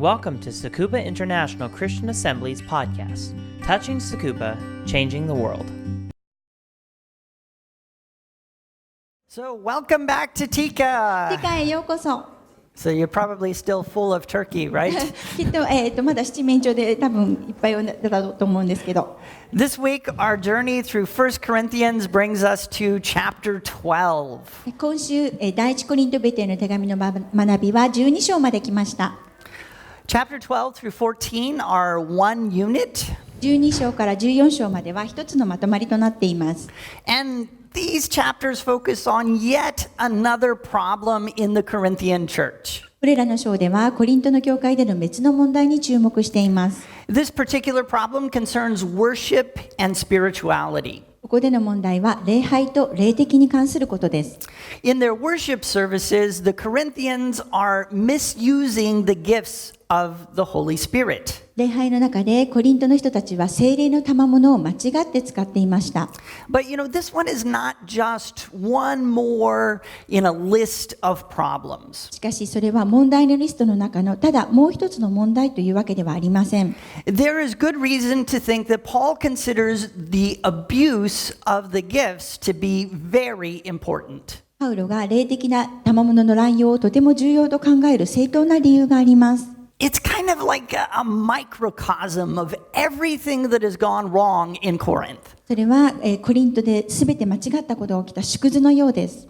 Welcome to Tsukuba International Christian Assembly's podcast, Touching Tsukuba, Changing the World. So welcome back to 世 Tika. 界へようこそ。 So you're probably still full of turkey, right? きっと、まだ七面鳥で多分いっぱいだと思うんですけど、 This week, our journey through 1 Corinthians brings us to chapter 12. 今週、第一コリントベテの手紙の学びは12章まで来ました。 Chapter 12 through 14 are one unit. 12章から14章までは一つのまとまりとなっています。 And these chapters focus on yet another problem in the Corinthian church. これらの章ではコリントの教会での別の問題に注目しています。 This particular problem concerns worship and spirituality. ここでの問題は礼拝と霊的に関することです。 In their worship services, the Corinthians are misusing the gifts of the Holy Spirit. 礼拝の中でコリントの人たちは聖霊の賜物を間違って使っていました。 But this one is not just one more in a list of problems. しかしそれは問題のリストの中のただもう一つの問題というわけではありません。 There is good reason to think that Paul considers the abuse of the gifts to be very important. パウロが霊的な賜物の乱用をとても重要と考える正当な理由があります。 It's kind of like a microcosm of everything that has gone wrong in Corinth. それは、コリントで全て間違ったことが起きた縮図のようです。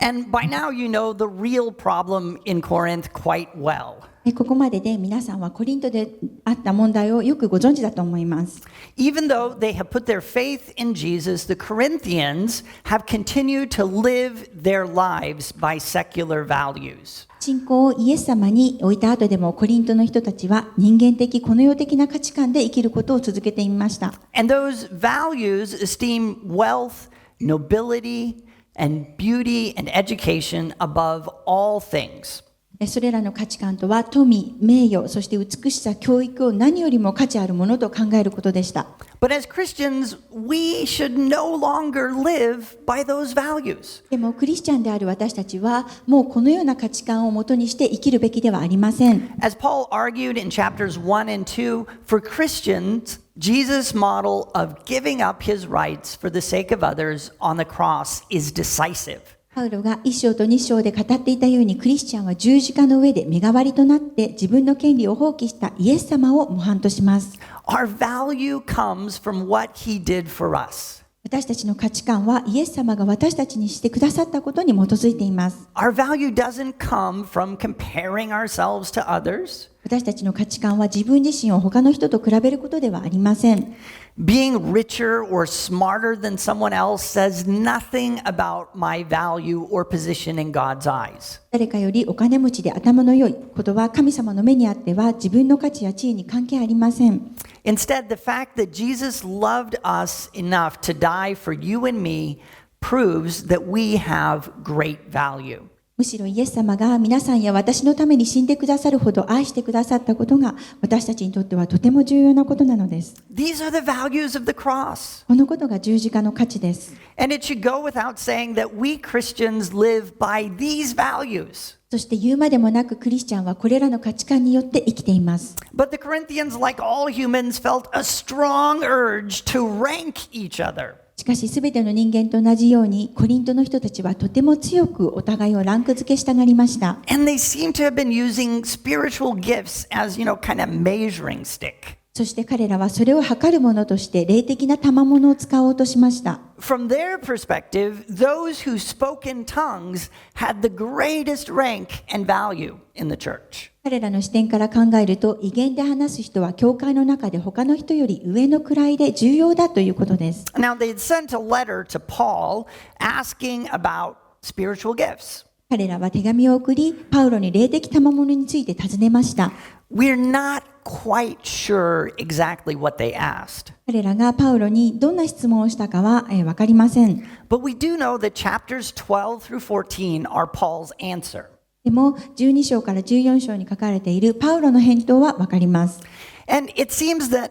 And by now you know the real problem in Corinth quite well. ここまでで皆さんはコリントであった問題をよくご存知だと思います。 Even though they have put their faith in Jesus, the Corinthians have continued to live their lives by secular values. 信仰をイエス様に置いた後でもコリントの人たちは人間的この世的な価値観で生きることを続けていました。 And those values esteem wealth, nobility, and beauty and education above all things. それらの価値観とは富、名誉、そして美しさ、教育を何よりも価値あるものと考えることでした。 But as Christians, we should no longer live by those values. でもクリスチャンである私たちはもうこのような価値観をもとにして生きるべきではありません。 As Paul argued in chapters 1 and 2, for Christians, Jesus' model of giving up his rights for the sake of others on the cross is decisive. パウロが1章と2章で語っていたようにクリスチャンは十字架の上で身代わりとなって自分の権利を放棄したイエス様を模範とします。 Our value comes from what he did for us. 私たちの価値観はイエス様が私たちにしてくださったことに基づいています。 Our value doesn't come from comparing ourselves to others. 私たちの価値観は自分自身を他の人と比べることではありません。 Being richer or smarter than someone else says nothing about my value or position in God's eyes. 誰かよりお金持ちで頭の良いことは神様の目にあっては自分の価値や地位に関係ありません。 Instead, the fact that Jesus loved us enough to die for you and me proves that we have great value. むしろイエス様が皆さんや私のために死んでくださるほど愛してくださったことが私たちにとってはとても重要なことなのです。 These are the values of the cross. このことが十字架の価値です。 And it should go without saying that we Christians live by these values. そして言うまでもなくクリスチャンはこれらの価値観によって生きています。 But the Corinthians, like all humans, felt a strong urge to rank each other. しかし全ての人間と同じようにコリントの人たちはとても強くお互いをランク付けしたがりました。 And they seem to have been using spiritual gifts as, kind of measuring stick. そして彼らはそれを測るものとして霊的な賜物を使おうとしました。 From their perspective, those who spoke in tongues had the greatest rank and value in the church. 彼らの視点から考えると異言で話す人は教会の中で他の人より上の位で重要だということです。 Now, they had sent a letter to Paul asking about spiritual gifts. 彼らは手紙を送り、パウロに霊的賜物について尋ねました。 We're not quite sure exactly what they asked. 彼らがパウロにどんな質問をしたかは分かりません。 But we do know that chapters 12 through 14 are Paul's answer. でも12章から14章に書かれているパウロの返答は分かります。 And it seems that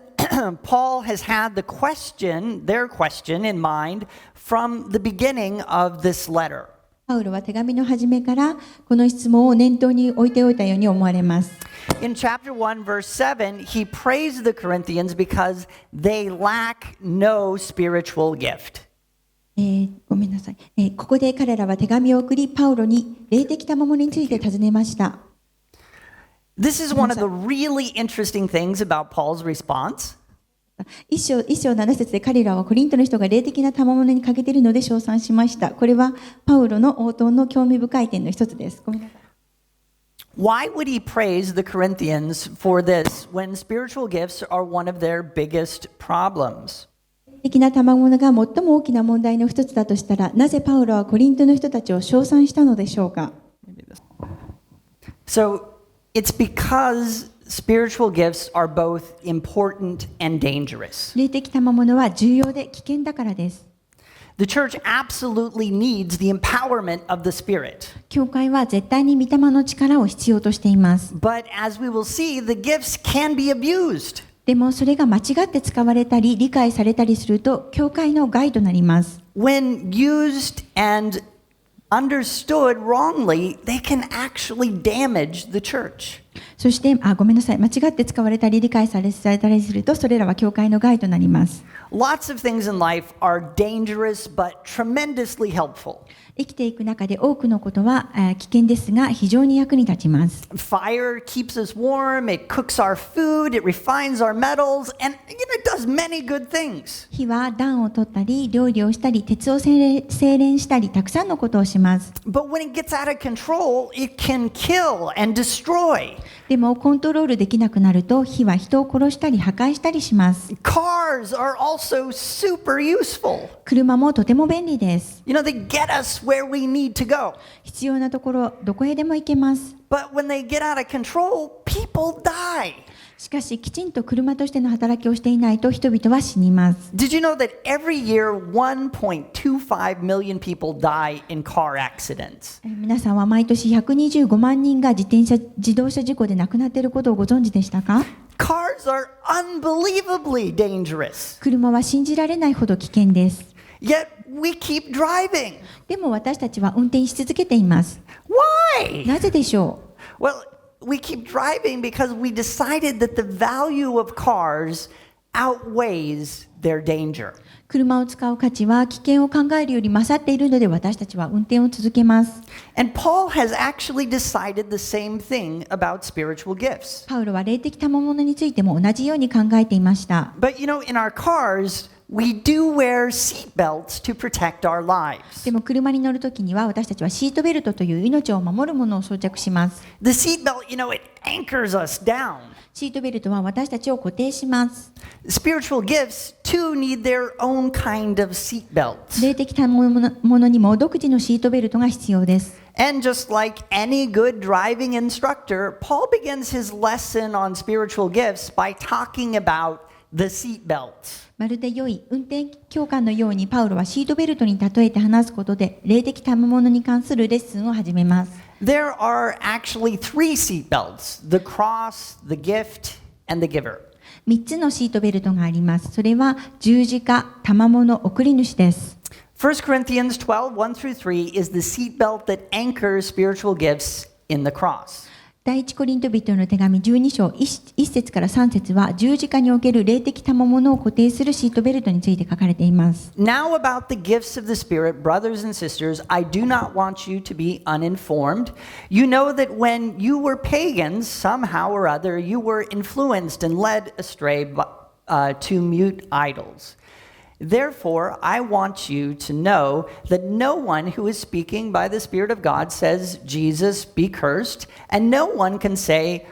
Paul has had their question in mind from the beginning of this letter. パウロは手紙の初めからこの質問を念頭に置いておいたように思われます。In chapter 1, verse 7, he praised the Corinthians because they lack no spiritual gift. ごめんなさい、ここで彼らは手紙を送り、パウロに霊的賜物について尋ねました。This is one of the really interesting things about Paul's response. 一章7節で彼らはコリントの人が霊的な賜物に欠けているので称賛しました。これはパウロの応答の興味深い点の一つです。ごめんなさい。Why would he praise the Corinthians for this when spiritual gifts are one of their biggest problems? 的な賜物が最も大きな問題の一つだとしたら、なぜパウロはコリントの人たちを称賛したのでしょうか。So it's because spiritual gifts are both important and dangerous. 霊的賜物は重要で危険だからです。The church absolutely needs the empowerment of the Spirit. 教会は絶対に御霊の力を必要としています。But as we will see, the gifts can be abused. でもそれが間違って使われたり理解されたりすると教会の害となります。When used and understood wrongly, they can actually damage the church. そして、ごめんなさい、間違って使われたり理解されたりするとそれらは教会の害となります。Lots of things in life are dangerous but tremendously helpful. 生きていく中で多くのことは危険ですが非常に役に立ちます。Fire keeps us warm, it cooks our food, it refines our metals, and it does many good things. 火は暖を取ったり料理をしたり鉄を精錬したりたくさんのことをします。But when it gets out of control, it can kill and destroy. でもコントロールできなくなると火は人を殺したり破壊したりします。Cars are also super useful. 車もとても便利です。They get us where we need to go. 必要なところどこへでも行けます。But when they get out of control, people die. しかしきちんと車としての働きをしていないと人々は死にます。Did you know that every year 1.25 million people die in car accidents? 皆さんは毎年125万人が自動車事故で亡くなっていることをご存知でしたか？ Cars are unbelievably dangerous. 車は信じられないほど危険です。Yet we keep driving. でも私たちは運転し続けています。Why? なぜでしょう？ Well, we keep driving because we decided that the value of cars outweighs their danger. 車を使う価値は危険を考えるより勝っているので私たちは運転を続けます。And Paul has actually decided the same thing about spiritual gifts. パウロは霊的賜物についても同じように考えていました。But in our cars, we do wear seat belts to protect our lives. でも車に乗るときには私たちはシートベルトという命を守るものを装着します。The seat belt, it anchors us down. シートベルトは私たちを固定します。Spiritual gifts too need their own kind of seat belts. 霊的賜物にも独自のシートベルトが必要です。And just like any good driving instructor, Paul begins his lesson on spiritual gifts by talking about the seat belts. まるで良い運転教官のようにパウロはシートベルトに例えて話すことで霊的賜物に関するレッスンを始めます。There are actually 3 seat belts: the cross, the gift, and the giver. 3つのシートベルトがあります。それは十字架、賜物、送り主です。1 Corinthians 12:1-3 is the seat belt that anchors spiritual gifts in the cross. 第一コリント人の手紙12章 1節から3節は十字架における霊的賜物を固定するシートベルトについて書かれています。Now about the gifts of the Spirit, brothers and sisters, I do not want you to be uninformed. You know that when you were pagans, somehow or other, you were influenced and led astray to mute idols.Therefore, I want you to know that no one who is speaking by the Spirit of God says, Jesus be cursed, and no one can say,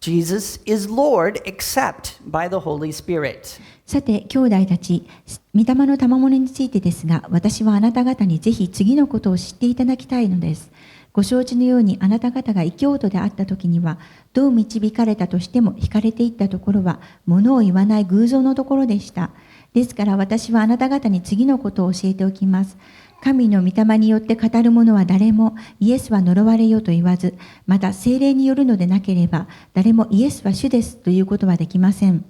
Jesus is Lord, except by the Holy Spirit. さて、兄弟たち、御霊の賜物についてですが、私はあなた方にぜひ次のことを知っていただきたいのです。ご承知のようにあなた方が異教徒であった時には、どう導かれたとしても惹かれていったところは、物を言わない偶像のところでした。ですから私はあなた方に次のことを教えておきます。神の御霊によって語る者は誰もイエスは呪われよと言わず、また聖霊によるのでなければ誰もイエスは主ですということはできません。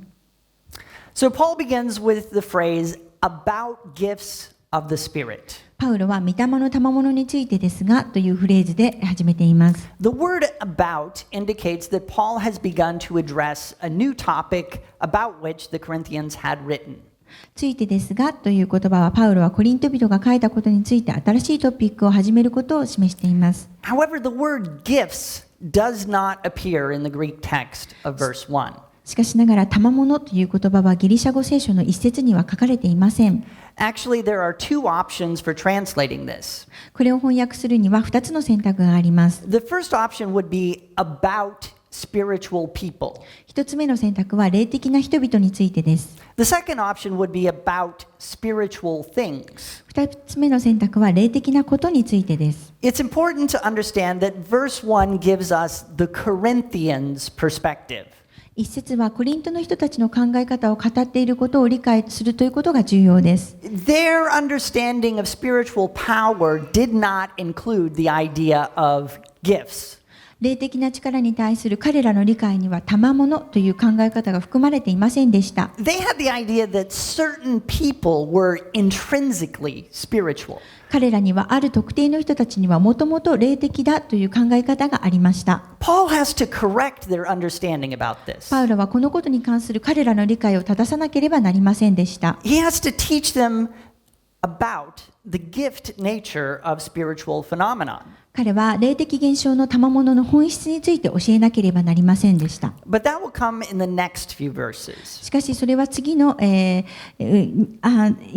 So Paul begins with the phrase about gifts of the Spirit. パウロは御霊の賜物についてですがというフレーズで始めています。The word about indicates that Paul has begun to address a new topic about which the Corinthians had written. ついてですがという言葉はパウロはコリント人が書いたことについて新しいトピックを始めることを示しています。However, the word gifts does not appear in the Greek text of verse 1. しかしながら賜物という言葉はギリシャ語聖書の一節には書かれていません。Actually, there are two options for translating this. これを翻訳するには2つの選択があります。 The first option would be about spiritual people. 1つ目の選択は霊的な人々についてです。The second option would be about spiritual things. 2つ目の選択は霊的なことについてです。It's important to understand that verse 1 gives us the Corinthians' perspective. 一節はコリントの人たちの考え方を語っていることを理解するということが重要です。Their understanding of spiritual power did not include the idea of gifts. 霊的な力に対する彼らの理解には賜物という考え方が含まれていませんでした。They had the idea that certain people were intrinsically spiritual. 彼らにはある特定の人たちにはもともと霊的だという考え方がありました。Paul has to correct their understanding about this. パウロはこのことに関する彼らの理解を正さなければなりませんでした。He has to teach them about the gift nature of spiritual phenomenon. 彼は霊的現象の賜物の本質について教えなければなりませんでした。But that will come in the next few verses. しかしそれは次の、い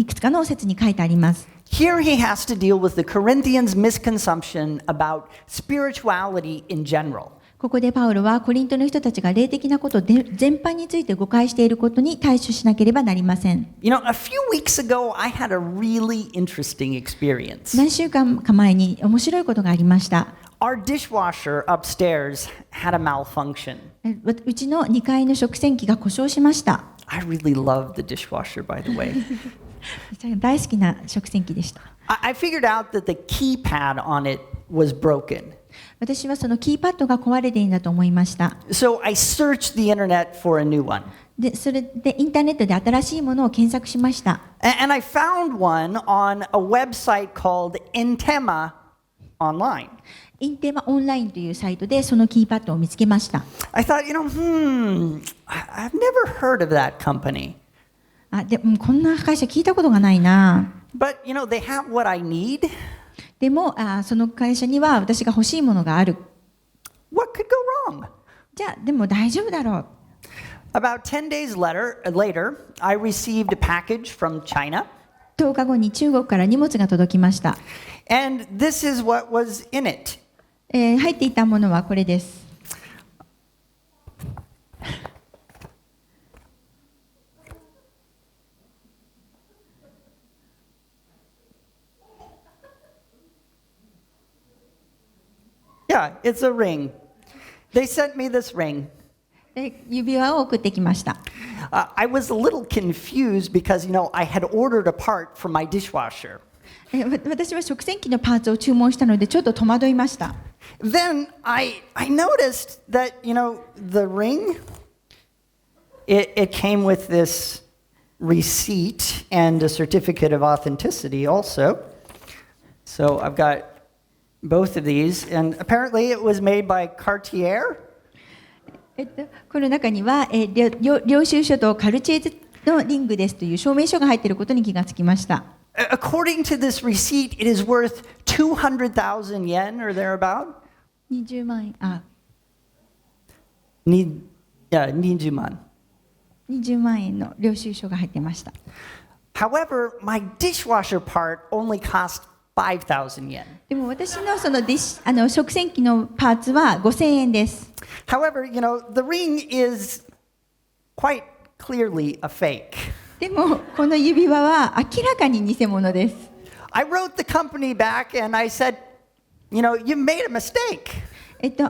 くつかの説に書いてあります。Here he has to deal with the Corinthians' misconception about spirituality in general. ここでパウロはコリントの人たちが霊的なこと全般について誤解していることに対処しなければなりません。You know, a few weeks ago, I had a really interesting experience. 何週間か前に面白いことがありました。Our dishwasher upstairs had a malfunction. うちの2階の食洗機が故障しました。I really love the dishwasher, by the way. 大好きな食洗機でした。I figured out that the keypad on it was broken. 私はそのキーパッドが壊れているんだと思いました。So I searched the internet for a new one. で、それでインターネットで新しいものを検索しました。And I found one on a website called Intema Online. インテマオンラインというサイトでそのキーパッドを見つけました。I thought, I've never heard of that company. でもこんな会社聞いたことがないな。But, they have what I need. でもその会社には私が欲しいものがある。What could go wrong? じゃあでも大丈夫だろう。About 10 days later, I received a package from China. 10日後に中国から荷物が届きました。And this is what was in it. 入っていたものはこれです。Yeah, it's a ring. They sent me this ring. 指輪を送ってきました。I was a little confused because, I had ordered a part for my dishwasher. 私は食洗機のパーツを注文したのでちょっと戸惑いました。Then I noticed that, the ring, it came with this receipt and a certificate of authenticity also. So I've got both of these, and apparently it was made by Cartier. この中には、領収書とカルチェーのリングですという証明書が入っていることに気がつきました。According to this receipt, it is worth 200,000 yen or thereabout. 20万円。20万。20万円の領収書が入っていました。However, my dishwasher part only cost 5,000 yen. でも私のその食洗機のパーツは5000円です。However, the ring is quite clearly a fake. でもこの指輪は明らかに偽物です。I wrote the company back and I said, you made a mistake.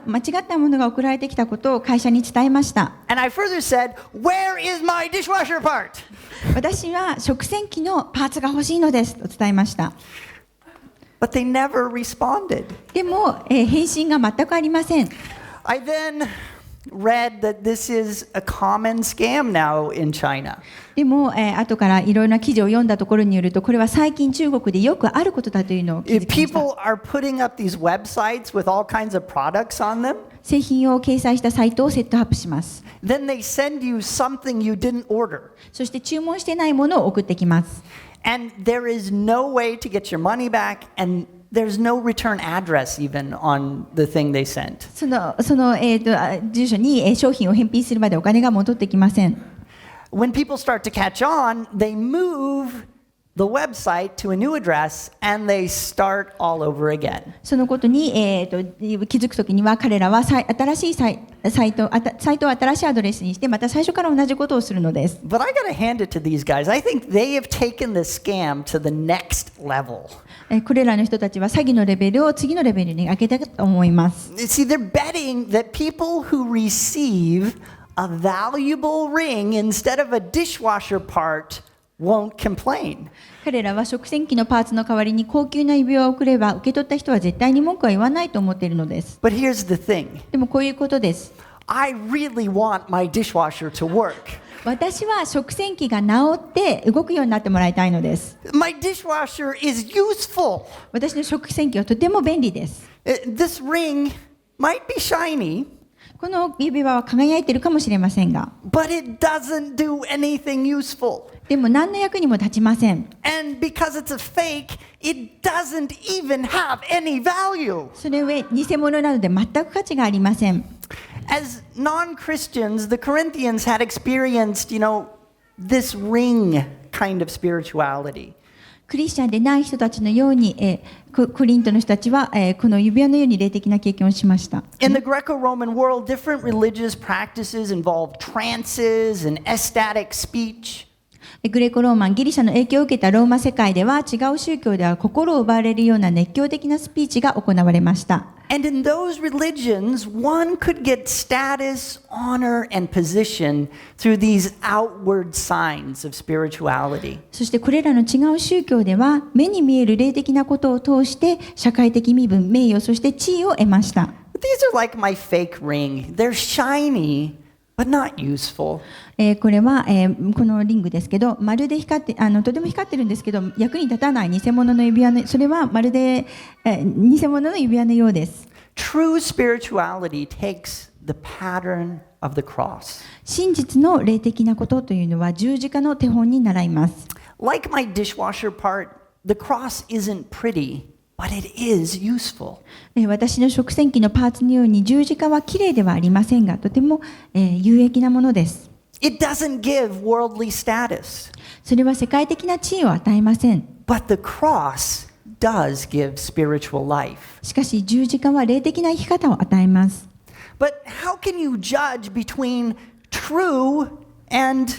間違ったものが送られてきたことを会社に伝えました。And I further said, where is my dishwasher part? 私は食洗機のパーツが欲しいのですと伝えました。But they never responded. でも、返信が全くありません。I then read that this is a common scam now in China. でも、後からいろいろな記事を読んだところによると、これは最近中国でよくあることだというのを気づきました。 People are putting up these websites with all kinds of products on them. 製品を掲載したサイトをセットアップします。 Then they send you something you didn't order. そして注文してないものを送ってきます。 And there is no way to get your money back, and there's no return address even on the thing they sent. その住所に商品を返品するまでお金が戻ってきません。 When people start to catch on, they move the website to a new address and they start all over again. そのことに、気づくときには彼らは新しいサイトを新しいアドレスにしてまた最初から同じことをするのです。But I gotta hand it to these guys. I think they have taken the scam to the next level. これらの人たちは詐欺のレベルを次のレベルに上げたと思います。 See, they're betting that people who receive a valuable ring instead of a dishwasher part won't complain. 彼らは食洗機のパーツの代わりに高級な指輪を送れば受け取った人は絶対に文句は言わないと思っているのです。 But here's the thing. でもこういうことです。 I really want my dishwasher to work. 私は食洗機が治って動くようになってもらいたいのです。 My dishwasher is useful. 私の食洗機はとても便利です。 This ring might be shiny, この指輪は輝いているかもしれませんが、 but it doesn't do anything useful. でも何の役にも立ちません。 And because it's a fake, it doesn't even have any value. それ上偽物なので全く価値がありません。 As non-Christians, the Corinthians had experienced, this ring kind of spirituality. クリスチャンでない人たちのように、コリントの人たちは、この指輪のように霊的な経験をしました。 In the Greco-Roman world, different religious practices involved trances and ecstatic speech. グレコローマン、ギリシャの影響を受けたローマ世界では違う宗教では心を奪われるような熱狂的なスピーチが行われました。 And in those religions, one could get status, honor, and position through these outward signs of spirituality. そしてこれらの違う宗教では目に見える霊的なことを通して社会的身分、名誉、そして地位を得ました。 But these are like my fake ring. They're shiny, but not useful. これは、このリングですけど、まるでとても光ってるんですけど、役に立たない偽物の指輪の、それはまるで、偽物の指輪のようです。 True spirituality takes the pattern of the cross. 真実の霊的なことというのは十字架の手本に習います。 Like my dishwasher part, the cross isn't pretty, but it is useful. 私の食洗機のパーツのように十字架はきれいではありませんが、とても、有益なものです。 It doesn't give worldly status, それは世界的な地位を与えません。 but the cross does give spiritual life. しかし十字架は霊的な生き方を与えます。 But how can you judge between true and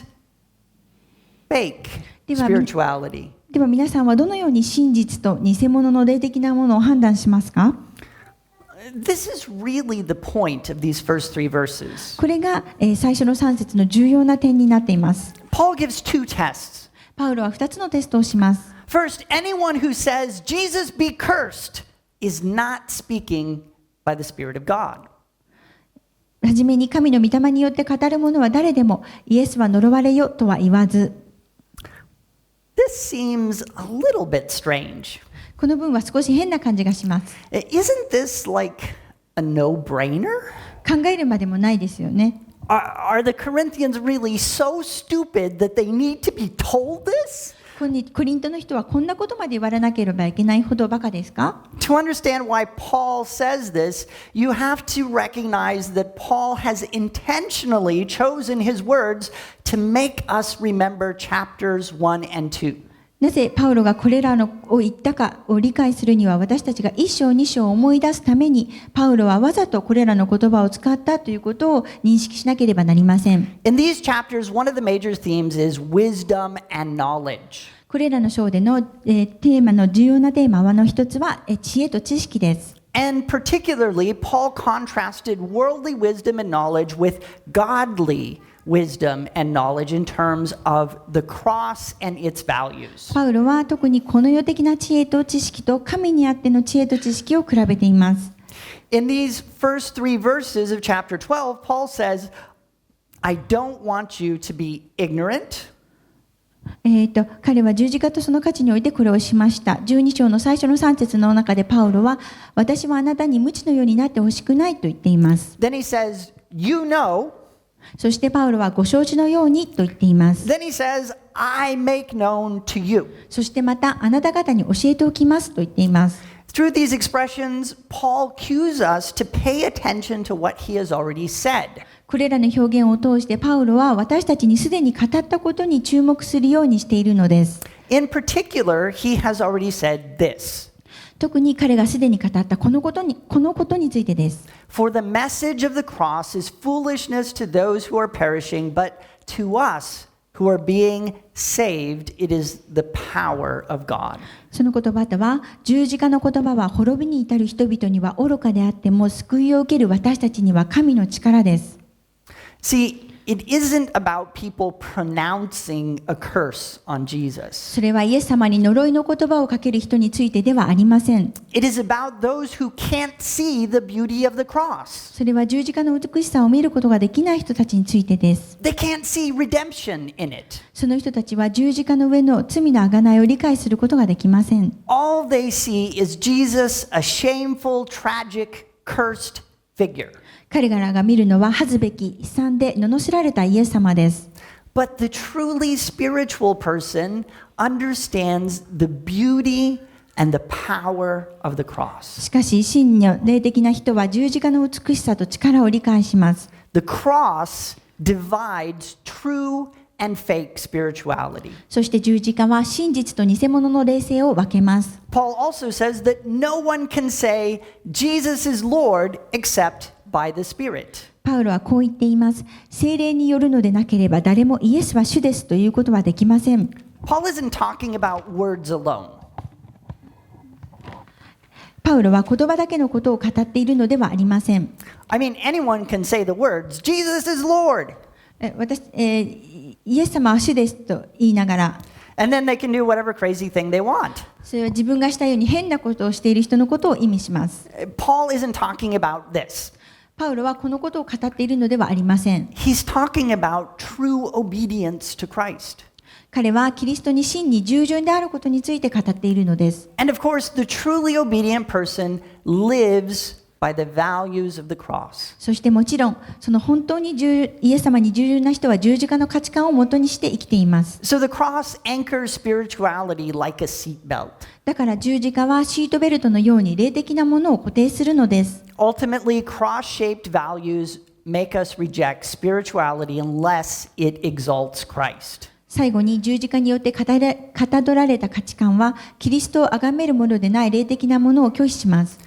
fake spirituality? では皆さんはどのように真実と偽物の霊的なものを判断しますか？ This is really the point of these first three verses. これが、最初の3節の重要な点になっています。 Paul gives two tests. パウロは2つのテストをします。 First, anyone who says, Jesus be cursed, is not speaking by the Spirit of God. はじめに神の御霊によって語る者は誰でもイエスは呪われよとは言わず。 This seems a little bit strange. この文は少し変な感じがします。 Isn't this like a no-brainer? 考えるまでもないですよね。Are the Corinthians really so stupid that they need to be told this? コリントの人はこんなことまで言われなければいけないほどバカですか？ To understand why Paul says this, you have to recognize that Paul has intentionally chosen his words to make us remember chapters 1 and 2. なぜパウロがこれらを言ったかを理解するには私たちが1章2章を思い出すためにパウロはわざとこれらの言葉を使ったということを認識しなければなりません。 In these chapters, one of the major themes is wisdom and knowledge. これらの章での、テーマの重要なテーマの一つは知恵と知識です。 And particularly, Paul contrasted worldly wisdom and knowledge with godly wisdom and knowledge in terms of the cross and its values. パウロは特にこの世的な知恵と知識と神にあっての知恵と知識を比べています。In these first 3 verses of chapter 12, Paul says, I don't want you to be ignorant. 彼は十字架とその価値においてこれをしました。12章の最初の3節の中でパウロは、私はあなたに無知のようになってほしくないと言っています。Then he says, you know. そしてパウロはご承知のようにと言っています。Then he says, I make known to you. そしてまたあなた方に教えておきますと言っています。Through these expressions, Paul cues us to pay attention to what he has already said. これらの表現を通してパウロは私たちにすでに語ったことに注目するようにしているのです。In particular, he has already said this. 特に彼がすでに語ったこのことについてです。For the message of the cross is foolishness to those who are perishing, but to us who are being saved, it is the power of God. その言葉とは、十字架の言葉は滅びに至る人々には愚かであっても救いを受ける私たちには神の力です。See, it isn't about people pronouncing a curse on Jesus. それはイエス様に呪いの言葉をかける人についてではありません。It is about those who can't see the beauty of the cross. それは十字架の美しさを見ることができない人たちについてです。They can't see redemption in it. その人たちは十字架の上の罪の贖いを理解することができません。All they see is Jesus, a shameful, tragic, cursed figure. 彼らが見るのは恥ずべき、悲惨で罵られたイエス様です。But the truly spiritual person understands the beauty and the power of the cross. しかし、真の霊的な人は十字架の美しさと力を理解します。The cross divides true and fake spirituality. そして十字架は真実と偽物の霊性を分けます。Paul also says that no one can say Jesus is Lord except by the Spirit. パウロはこう言っています。聖霊によるのでなければ誰もイエスは主ですということはできません。Paul isn't talking about words alone. パウロは言葉だけのことを語っているのではありません。I mean, anyone can say the words, Jesus is Lord. イエス様は主ですと言いながら、And then they can do whatever crazy thing they want. それは自分がしたように変なことをしている人のことを意味します。Paul isn't talking about this. パウロはこのことを語っているのではありません。He's talking about true obedience to Christ. 彼はキリストに真に従順であることについて語っているのです。And of course, the truly obedient person lives by the values of the cross. そしてもちろん、その本当にイエス様に従順な人は十字架の価値観をもとにして生きています。So the cross anchors spirituality like a seatbelt. だから十字架はシートベルトのように霊的なものを固定するのです。Ultimately, cross-shaped values make us reject spirituality unless it exalts Christ. 最後に十字架によってかたどられた価値観はキリストを崇めるものでない霊的なものを拒否します。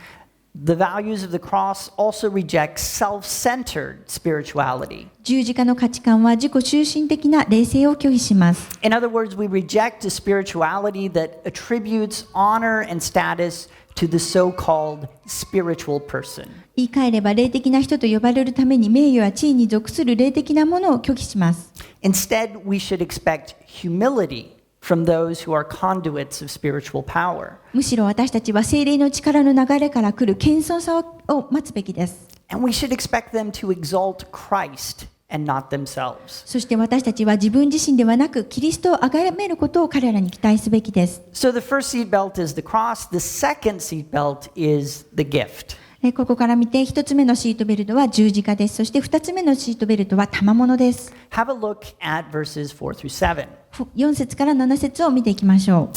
The values of the cross also reject self-centered spirituality. 十字架の価値観は自己中心的な霊性を拒否します。In other words, we reject a spirituality that attributes honor and status to the so-called spiritual person. 言い換えれば霊的な人と呼ばれるために名誉や地位に属する霊的なものを拒否します。Instead, we should expect humility from those who are conduits of spiritual power. むしろ私たちは聖霊の力の流れから来る謙遜さを待つべきです。And we should expect them to exalt Christ and not themselves. そして私たちは自分自身ではなくキリストを崇めることを彼らに期待すべきです。So the first seatbelt is the cross. The second seatbelt is the gift. ここから見て一つ目のシートベルトは十字架です。そして二つ目のシートベルトは賜物です。Have a look at verses 4 through 7. 4節から7節を見ていきましょ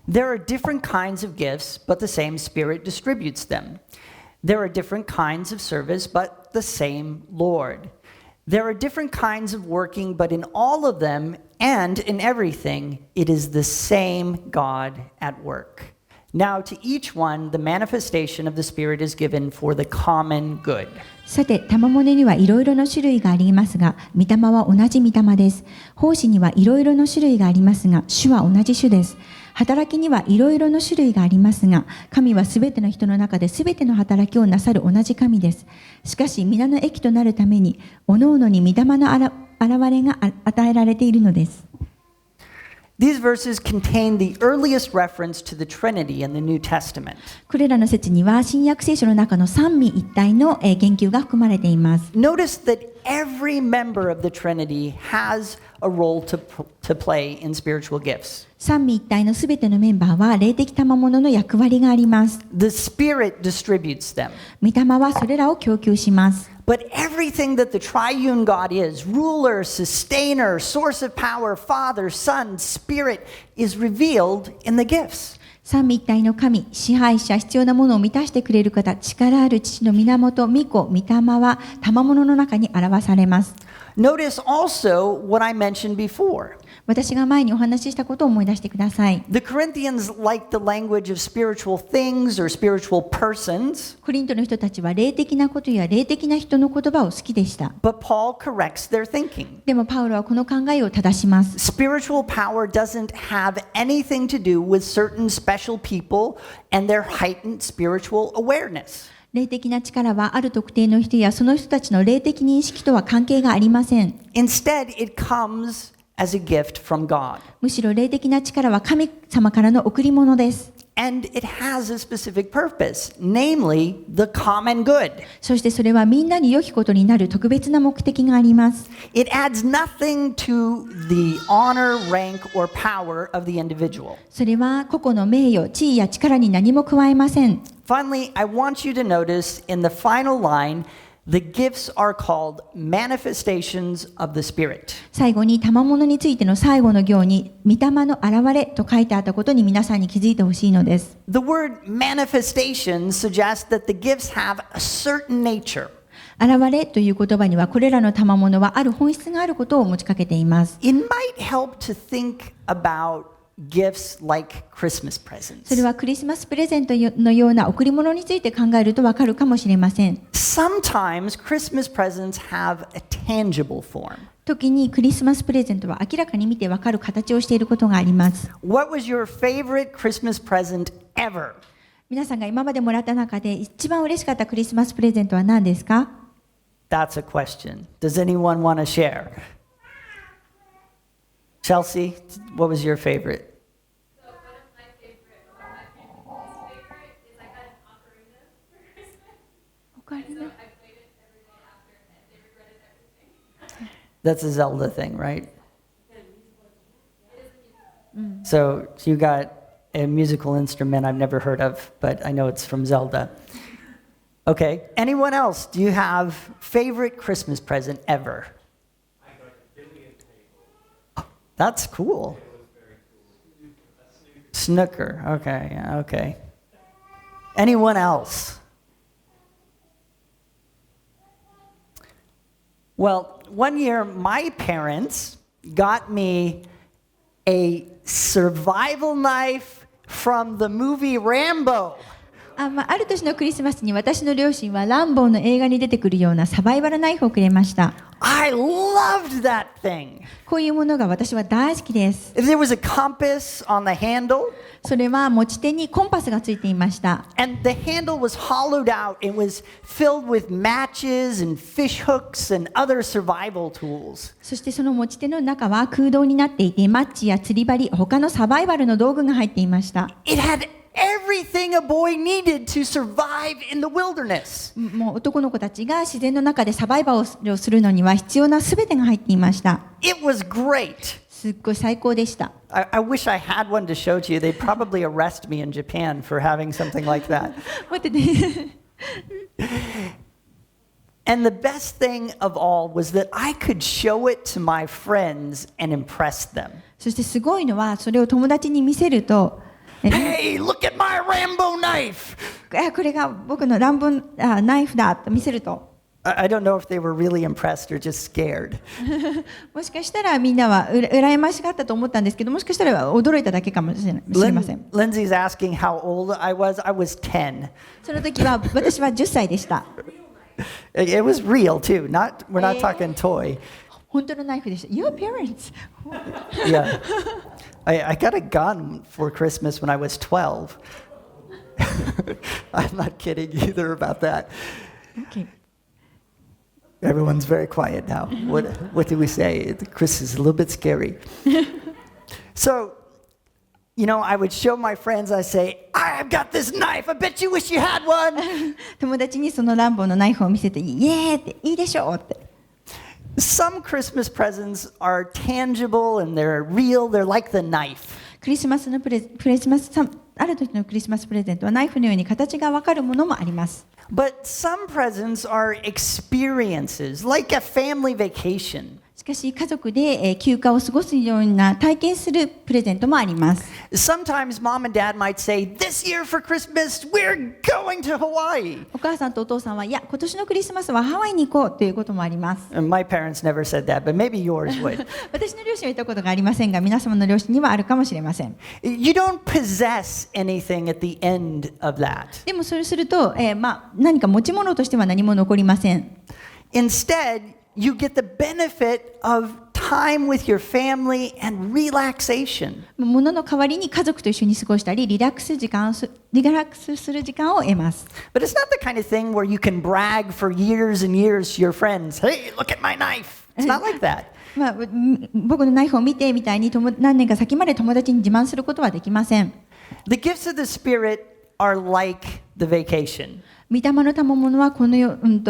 う。There are different kinds of gifts, but the same Spirit distributes them. There are different kinds of service, but the same Lord. There are different kinds of working, but in all of them and in everything, it is the same God at work. Now to each one, the manifestation of the Spirit is given for the common good. さて、賜物にはいろいろな種類がありますが、御霊は同じ御霊です。奉仕にはいろいろな種類がありますが、主は同じ主です。働きにはいろいろな種類がありますが、神はすべての人の中ですべての働きをなさる同じ神です。しかし、皆の益となるために、おのおのに御霊の現れが与えられているのです。These verses contain the earliest reference to the Trinity in the New Testament. これらの説には新約聖書の中の三位一体の言及が含まれています。 Notice that every member of the Trinity has a role to play in spiritual gifts. 三位一体のすべてのメンバーは霊的賜物の役割があります。 The Spirit distributes them. 御霊はそれらを供給します。 But everything that the triune God is, ruler, sustainer, source of power, Father, Son, Spirit, is revealed in the gifts. 三位一体の神、支配者、必要なものを満たしてくれる方、力ある父の源、御子、御霊は賜物の中に表されます。 Notice also what I mentioned before. 私が前にお話ししたことを思い出してください。 The Corinthians liked the language of spiritual things or spiritual persons, コリントの人たちは霊的なことや霊的な人の言葉を好きでした。 but Paul corrects their thinking. でもパウロはこの考えを正します。 Spiritual power doesn't have anything to do with certain special people and their heightened spiritual awareness. 霊的な力はある特定の人やその人たちの霊的認識とは関係がありません。 Instead, it comes as a gift from God. むしろ霊的な力は神様からの贈り物です。 And it has a specific purpose, namely the common good. そしてそれはみんなに良きことになる特別な目的があります。 It adds nothing to the honor, rank, or power of the individual. それは個々の名誉、地位や力に何も加えません。 Finally, I want you to notice in the final line, the gifts are called manifestations of the Spirit. 最後に賜物についての最後の行に御霊の現れと書いてあったことに皆さんに気づいてほしいのです。 The word manifestation suggests that the gifts have a certain nature. 現れという言葉にはこれらの賜物はある本質があることを持ちかけています。 It might help to think about gifts like Christmas それ presents. はクリスマスプレゼントのような贈り物について考えるとわかるかもしれません。 Sometimes Christmas presents have a tangible form. 時にクリスマスプレゼントは明らかに見てわかる形をしていることがあります。 What was your favorite Christmas present ever? 皆さんが今までもらった中で一番嬉しかったクリスマスプレゼントは何ですか？ That's a question. Does anyone want to share? Chelsea, what was your favorite? So one of my family's favorite is I got an ocarina for Christmas. So I played it every day after and they regretted everything. That's a Zelda thing, right? So you got a musical instrument I've never heard of, but I know it's from Zelda. Okay. Anyone else? Do you have favorite Christmas present ever? That's cool. Snooker. Okay. Yeah, okay. Anyone else? Well, one year my parents got me a survival knife from the movie Rambo. ある年のクリスマスに私の両親はランボーの映画に出てくるようなサバイバルナイフをくれました。 I loved that thing. こういうものが私は大好きです。 There was a compass on the handle, それは持ち手にコンパスがついていました。 and the handle was hollowed out. It was filled with matches and fish hooks and other survival tools. そしてその持ち手の中は空洞になっていて、マッチや釣り針、他のサバイバルの道具が入っていました。 It had everything a boy needed to survive in the wilderness. もう男の子たちが自然の中でサバイバルをするのには必要なすべてが入っていました。 It was great. すっごい最高でした。 I wish I had one to show to you. They'd probably arrest me in Japan for having something like that. 待ってね。And the best thing of all was that I could show it to my friends and impress them. そしてすごいのはそれを友達に見せると、Hey, look at my Rambo knife. これが僕の乱暴ナイフだと見せると、 I don't know if they were really impressed or just scared. もしかしたらみんなは羨ましかったと思ったんですけど、もしかしたら驚いただけかもしれません。 Lindsay's asking how old I was. I was 10. その時は私は10歳でした。It was real too. We're not talking toy. 本当のナイフでした。Your parents. Yeah. I got a gun for Christmas when I was 12. I'm not kidding either about that. Okay. Everyone's very quiet now. What do we say? Chris is a little bit scary. So, I would show my friends, I say, I've got this knife. I bet you wish you had one. 友達にそのランボーのナイフを見せて、イエーって、いいでしょうって。Some Christmas presents are tangible and they're real. They're like the knife. クリスマスのある時のクリスマスプレゼントはナイフのように形がわかるものもあります。But some presents are experiences, like a family vacation. しかし家族で休暇を過ごすような体験するプレゼントもあります。Sometimes mom and dad might say, this year for Christmas, we're going to Hawaii. お母さんとお父さんは、いや、今年のクリスマスはハワイに行こうということもあります。And my parents never said that, but maybe yours would. 私の両親は言ったことがありませんが、皆様の両親にはあるかもしれません。You don't possess anything at the end of that. でもそれすると、何か持ち物としては何も残りません。Instead, you get the benefit of time with your family and relaxation. ものの代わりに家族と一緒に過ごしたり、リラックスする時間を得ます。But it's not the kind of thing where you can brag for years and years to your friends. Hey, look at my knife. It's not like that. 僕のナイフを見てみたいに何年か先まで友達に自慢することはできません。The gifts of the Spirit are like the vacation. 御霊の賜物はこの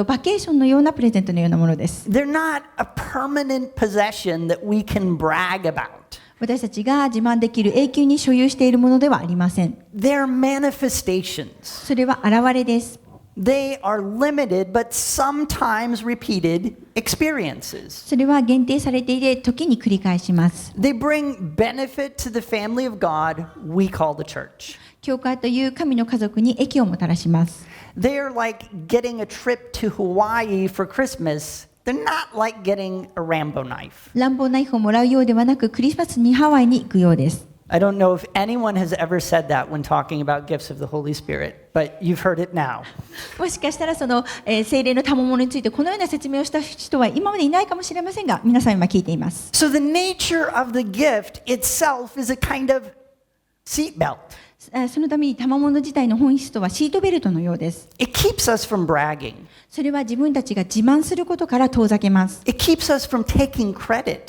バケーションのようなプレゼントのようなものです。They're not a permanent possession that we can brag about. 私たちが自慢できる永久に所有しているものではありません。They're manifestations. それは現れです。They are limited but sometimes repeated experiences. それは限定されていて時に繰り返します。They bring benefit to the family of God we call the church. 教会という神の家族に益をもたらします。They are like getting a trip to Hawaii for Christmas. They're not like getting a Rambo knife. 乱暴ナイフをもらうようではなく、クリスマスにハワイに行くようです。I don't know if anyone has ever said that when talking about gifts of the Holy Spirit, but you've heard it now. もしかしたらその、聖霊の賜物についてこのような説明をした人は今までいないかもしれませんが、皆さん今聞いています。So the nature of the gift itself is a kind of seatbelt. そのために賜物自体の本質とはシートベルトのようです。It keeps us from bragging. それは自分たちが自慢することから遠ざけます。It keeps us from taking credit.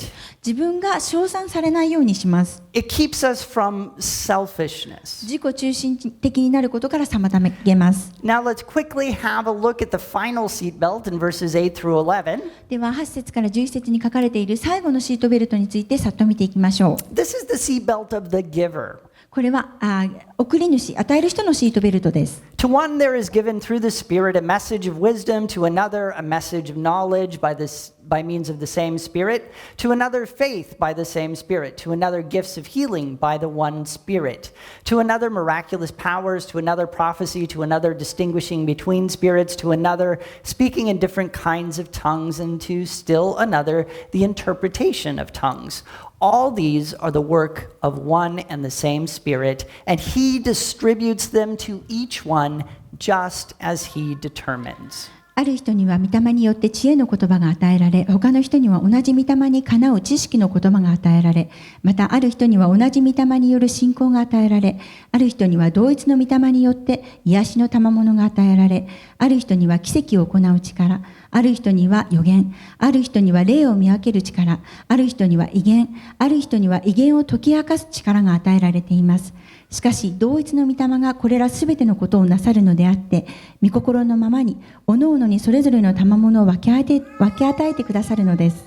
自分が称賛されないようにします。It keeps us from selfishness. 自己中心的になることから妨げます。Now let's quickly have a look at the final seatbelt in verses 8 through 11. では8節から11節に書かれている最後のシートベルトについてさっと見ていきましょう。This is the seatbelt of the giver. これは送り主、与える人のシートベルトです。To one there is given through the Spirit a message of wisdom, to another a message of knowledge by means of the same Spirit, to another faith by the same Spirit, to another gifts of healing by the one Spirit, to another miraculous powers, to another prophecy, to another distinguishing between spirits, to another speaking in different kinds of tongues, and to still another the interpretation of tongues. All these are the work of one and the same Spirit, and He distributes them to each one just as He determines. ある人には御霊によって知恵の言葉が与えられ、他の人には同じ御霊にかなう知識の言葉が与えられ、またある人には同じ御霊による信仰が与えられ、ある人には同一の御霊によって癒しの賜物が与えられ、ある人には奇跡を行う力、ある人には預言、ある人には霊を見分ける力、ある人には異言、ある人には異言を解き明かす力が与えられています。しかし同一の御霊がこれらすべてのことをなさるのであって、御心のままにおのおのにそれぞれの賜物を分け与えてくださるのです。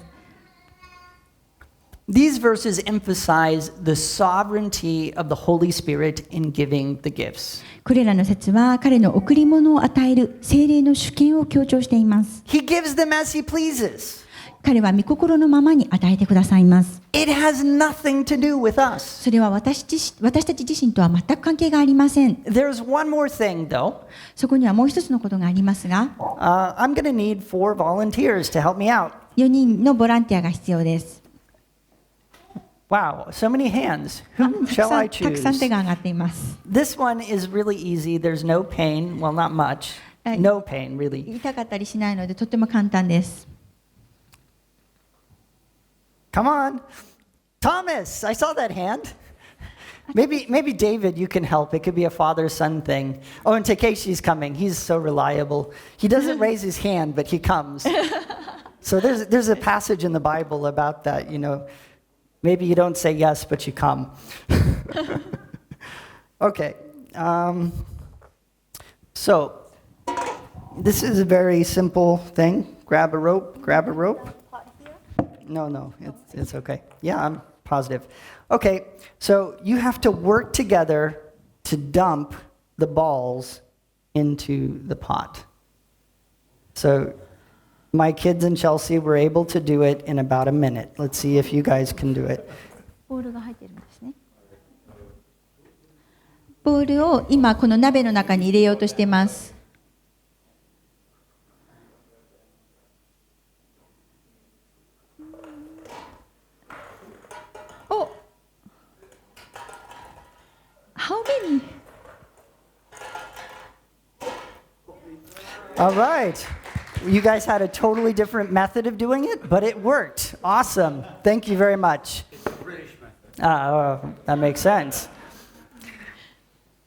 These verses emphasize the sovereignty of the Holy Spirit in giving the gifts. これらの説は彼の贈り物を与える聖霊の主権を強調しています。He gives them as He pleases. 彼は御心のままに与えてくださいます。It has nothing to do with us. それは私たち自身とは全く関係がありません。There's one more thing, though. そこにはもう一つのことがありますが、I'm going to need 4 volunteers to help me out. 4人のボランティアが必要です。Wow, so many hands. Who shall I たくさん choose? 手が上がっています。This one is really easy. There's no pain. Well, not much. No pain, really. 痛かったりしないのでとっても簡単です。Come on. Thomas, I saw that hand. Maybe David, you can help. It could be a father-son thing. Oh, and Takeshi's coming. He's so reliable. He doesn't raise his hand, but he comes. So there's a passage in the Bible about that, Maybe you don't say yes, but you come. Okay. So, this is a very simple thing. Grab a rope. No, it's okay. Yeah, I'm positive. Okay, so you have to work together to dump the balls into the pot. So, my kids and Chelsea were able to do it in about a minute. Let's see if you guys can do it. ボールが入ってるんですね。ボールを今この鍋の中に入れようとしています。お、How many? All right. You guys had a totally different method of doing it, but it worked. Awesome. Thank you very much. That makes sense.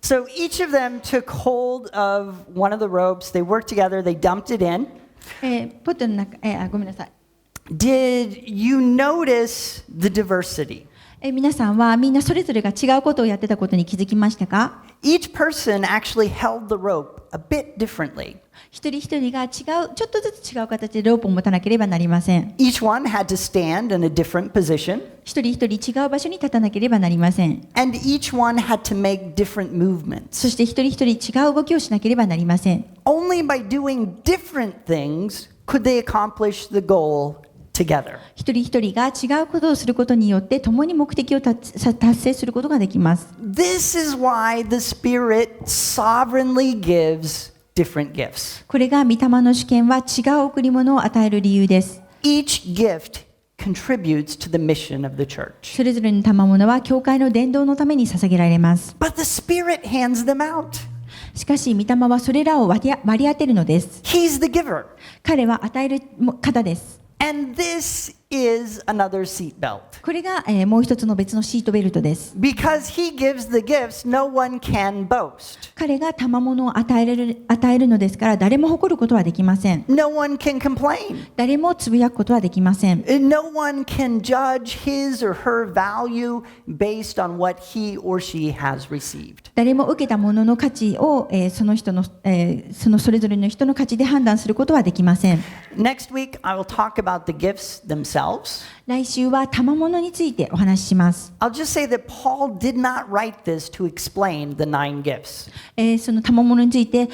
So each of them took hold of one of the ropes. They worked together. They dumped it in. ポットの中、ごめんなさい。Did you notice the diversity? 皆さんはみんなそれぞれが違うことをやってたことに気づきましたか？ Each person actually held the rope a bit differently. 一人一人が違う、ちょっとずつ違う形でロープを持たなければなりません。Each one had to stand in a different position. 一人一人違う場所に立たなければなりません。And each one had to make different そ movements. して一人一人違う動きをしなければなりません。Only by doing different things could they accomplish the goal together. 一人一人が違うことをすることによって共に目的を達成することができます。This is why the Spirit sovereignly gives different gifts. これが御霊の主権は違う贈り物を与える理由です。Each gift contributes to the mission of the church. それぞれの賜物は教会の伝道のために捧げられます。But the Spirit hands them out. しかし御霊はそれらを割り当てるのです。 He's the giver. 彼は与える方です。And this is another seatbelt. これが、もう一つの別のシートベルトです。 Because he gives the gifts, no one can boast. 彼が賜物を与えるのですから誰も誇ることはできません。 No one can complain. 誰もつぶやくことはできません。 No one can judge his or her value based on what he or she has received. 誰も受けたものの価値を、その人の、それぞれの人の価値で判断することはできません。 Next week, I will talk about the gifts themselves. 来週は賜物についてお話しします。 I'll just say that Paul did not write this to explain the 9 gifts. その賜物について、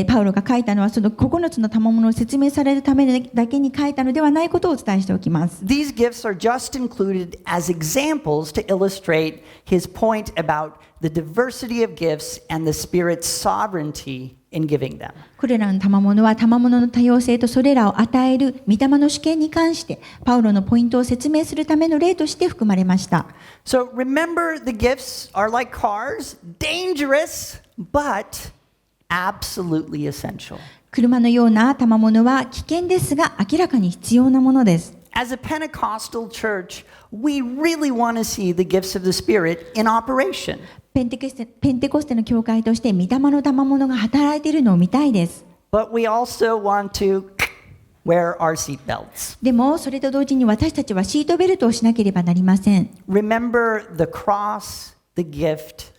パウロが書いたのはその9つの賜物を説明されるためだけに書いたのではないことをお伝えしておきます。 These gifts are just included as examples to illustrate his point about the diversity of gifts and the Spirit's sovereignty in giving them. これらの賜物は賜物の多様性とそれらを与える御霊の主権に関してパウロのポイントを説明するための例として含まれました。 So remember, the gifts are like cars, dangerous, but absolutely essential. 車のような賜物は危険ですが明らかに必要なものです。 As a Pentecostal church, we really want to see the gifts of the Spirit in operation. ペンテコステの教会として御霊の賜物が働いているのを見たいです。 But we also want to wear our seatbelts. でもそれと同時に私たちはシートベルトをしなければなりません。 Remember, the cross, the gift,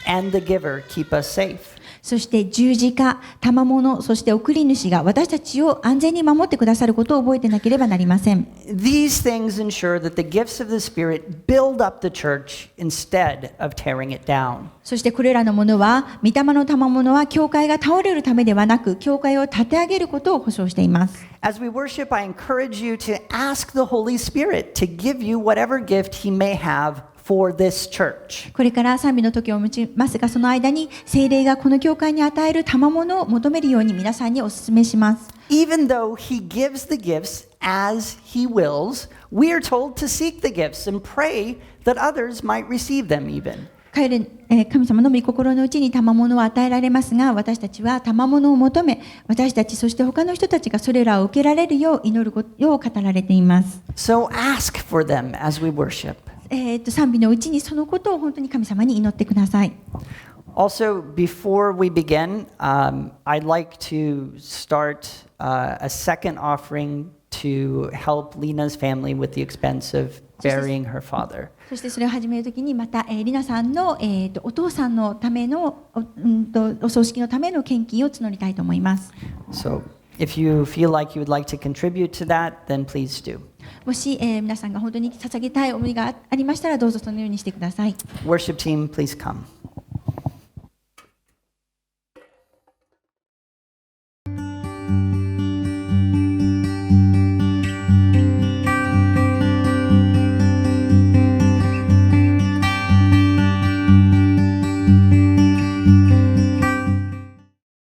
and the giver keep us safe. そして十字架、賜物、そして送り主が私たちを安全に守ってくださることを覚えてなければなりません。 These things ensure that the gifts of the Spirit build up the church instead of tearing it down. そしてこれらのものは、御霊の賜物は教会が倒れるためではなく、教会を立て上げることを保証しています。 As we worship, I encourage you to ask the Holy Spirit to give you whatever gift He may have for this church. これから賛美の時を持ちますが、その間に聖霊がこの教会に与える賜物を求めるように皆さんにお勧めします。 Even though He gives the gifts as He wills, we are told to seek the gifts and pray that others might receive them even. 神様の御心のうちに賜物を与えられますが、私たちは賜物を求め、私たちそして他の人たちがそれらを受けられるよう祈るよう語られています。 So ask for them as we worship. 賛美のうちにそのことを本当に神様に祈ってください。 Also, before we begin, I'd like to start a second offering to help Lina's family with the expense of burying her father. そしてそれを始めるときにまた、リナさんの、お父さんのためのお葬式のための献金を募りたいと思います。So if you feel like you would like to contribute to that, then please do. もし、皆さんが本当に捧げたい思いがありましたらどうぞそのようにしてください。Worship team, please come.